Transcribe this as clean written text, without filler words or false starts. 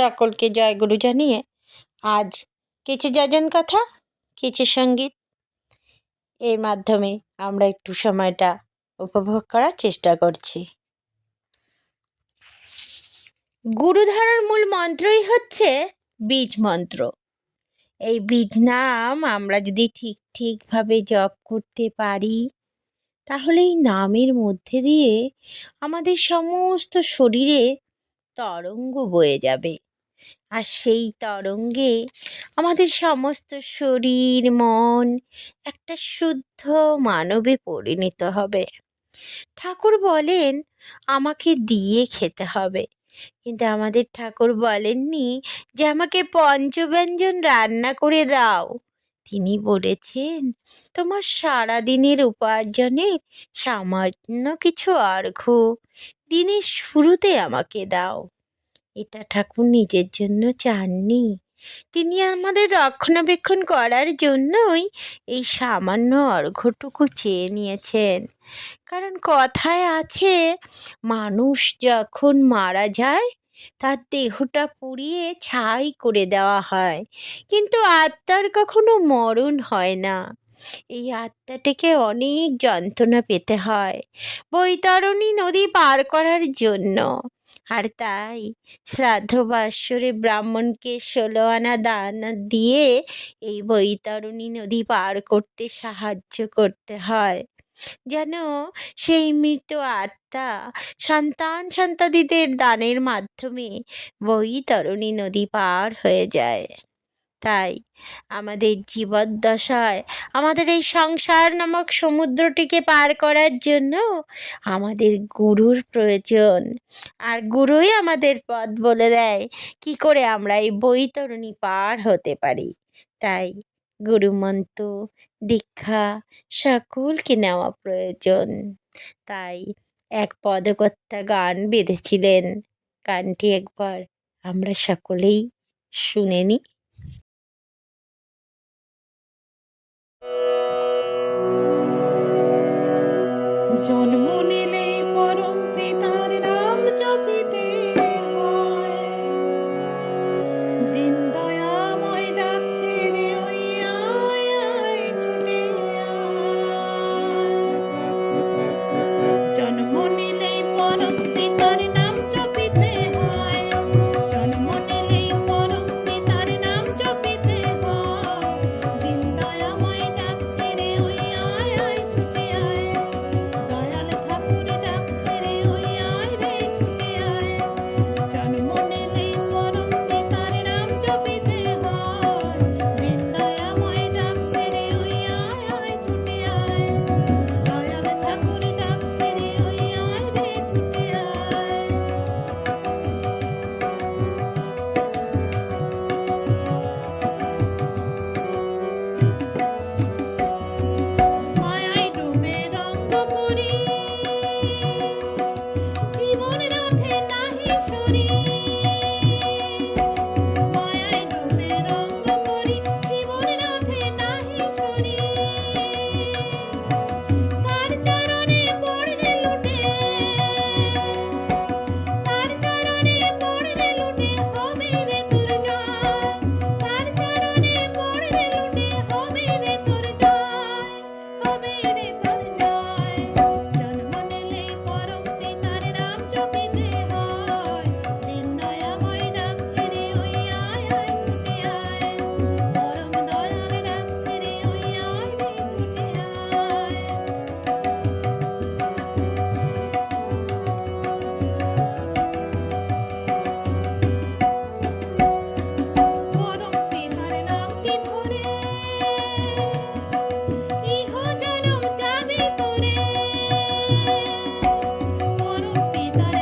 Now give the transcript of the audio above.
সকলকে জয়গুরু জানিয়ে আজ কিছু যজন কথা, কিছু সঙ্গীত, এর মাধ্যমে আমরা একটু সময়টা উপভোগ করার চেষ্টা করছি। গুরুধারার মূল মন্ত্রই হচ্ছে বীজ মন্ত্র। এই বীজ নাম আমরা যদি ঠিকভাবে জপ করতে পারি, তাহলে এই নামের মধ্যে দিয়ে আমাদের সমস্ত শরীরে তরঙ্গ বয়ে যাবে, আর সেই তরঙ্গে আমাদের সমস্ত শরীর মন একটা শুদ্ধ মানবে পরিণত হবে। ঠাকুর বলেন আমাকে দিয়ে খেতে হবে, কিন্তু আমাদের ঠাকুর বলেননি যে আমাকে পঞ্চব্যঞ্জন রান্না করে দাও। তিনি বলেছেন তোমার সারাদিনের উপার্জনের সামান্য কিছু অর্ঘ্য দিনের শুরুতে আমাকে দাও। এটা ঠাকুর নিজের জন্য চাননি, তিনি আমাদের রক্ষণাবেক্ষণ করার জন্যই এই সামান্য অর্ঘ্যটুকু চেয়ে নিয়েছেন। কারণ কথায় আছে, মানুষ যখন মারা যায় তার দেহটা পুড়িয়ে ছাই করে দেওয়া হয়, কিন্তু আত্মার কখনো মরণ হয় না। এই আত্মাটাকে অনেক যন্ত্রণা পেতে হয় বৈতরণী নদী পার করার জন্য। আর তাই শ্রাদ্ধ বাৎসরে ব্রাহ্মণকে 16 আনা দান দিয়ে এই বৈতরণী নদী পার করতে সাহায্য করতে হয়, যেন সেই মৃত আত্মা সন্তানাদিদের দানের মাধ্যমে বৈতরণী নদী পার হয়ে যায়। তাই আমাদের জীবদ্দশায় আমাদের এই সংসার নামক সমুদ্রটিকে পার করার জন্য আমাদের গুরুর প্রয়োজন, আর গুরুই আমাদের পথ বলে দেয় কি করে আমরা এই বৈতরণী পার হতে পারি। তাই গুরুমন্ত্র দীক্ষা সকলকে নেওয়া প্রয়োজন। তাই এক পদকর্তা গান বেঁধেছিলেন, গানটি একবার আমরা সকলেই শুনে নিই। জন্ম নিলে পরম পিতার নাম জপিতে হয়, দিন দয়াময় ডাকছে রে ওই আয় আয় ছুটে আয়। জন্ম নিলে পরম পিতার নাম জপিতে হয়, জন্ম নিলে পরম পিতার নাম জপিতে হয়, দিন দয়াময় ডাকছে রে ওই আয় আয় ছুটে আয়। দয়াল ঠাকুর ডাকছে রে ওই আয় রে ছুটে আয়। জন্ম নিলে পরম পিতার নাম জপিতে হয়, দিন দয়াময় ডাকছে রে ওই আয় আয় ছুটে আয়। দয়াল ঠাকুর ডাকছে রে ওই আয় রে ছুটে আয়। মায়ায় ডুবে রঙ্গ করি, জীবন রথে নাহি সরি। মায়ায় ডুবে রঙ্গ করি, জীবন রথে নাহি সরি। তার চরণে পড়বে লুটে, তার চরণে পড়বে লুটে হবে রে তোর জয়। তার চরণে পড়বে লুটে হবে রে তোর জয়, হবে রে তোর জয়। জন্ম নিলে পরম পিতার নাম জপিতে হয়, দিন দয়াময় ডাকছে রে ওই আয় আয় ছুটে আয়। পরম দয়াল ডাকছে রে ওই আয় রে ছুটে আয়। পরম পিতার নামটি ধরে ইহ জনম যাবে তোরে। পরম পিতার